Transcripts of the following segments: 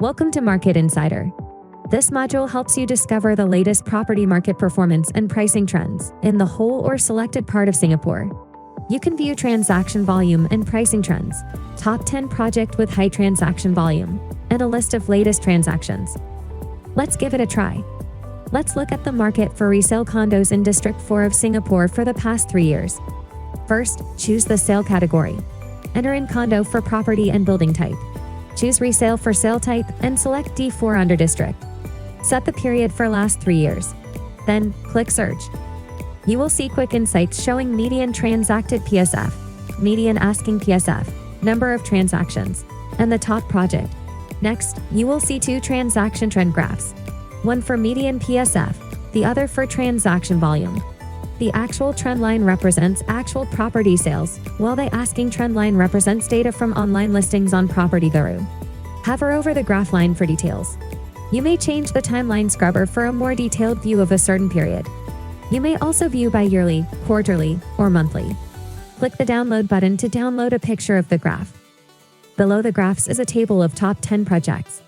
Welcome to Market Insider. This module helps you discover the latest property market performance and pricing trends in the whole or selected part of Singapore. You can view transaction volume and pricing trends, top 10 project with high transaction volume, and a list of latest transactions. Let's give it a try. Let's look at the market for resale condos in District 4 of Singapore for the past 3 years. First, choose the sale category. Enter in condo for property and building type. Choose resale for sale type and select D4 under district. Set the period for last 3 years. Then, click search. You will see quick insights showing median transacted PSF, median asking PSF, number of transactions, and the top project. Next, you will see 2 transaction trend graphs. One for median PSF, the other for transaction volume. The actual trend line represents actual property sales, while the asking trend line represents data from online listings on Property Guru. Hover over the graph line for details. You may change the timeline scrubber for a more detailed view of a certain period. You may also view by yearly, quarterly, or monthly. Click the download button to download a picture of the graph. Below the graphs is a table of top 10 projects.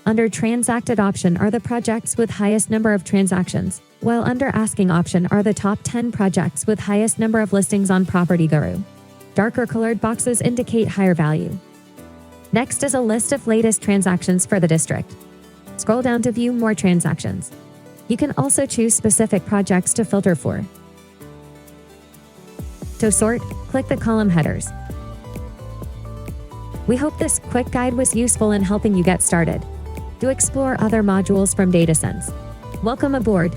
Under transacted option are the projects with highest number of transactions, while under asking option are the top 10 projects with highest number of listings on Property Guru. Darker colored boxes indicate higher value. Next is a list of latest transactions for the district. Scroll down to view more transactions. You can also choose specific projects to filter for. To sort, click the column headers. We hope this quick guide was useful in helping you get started. To explore other modules from DataSense. Welcome aboard.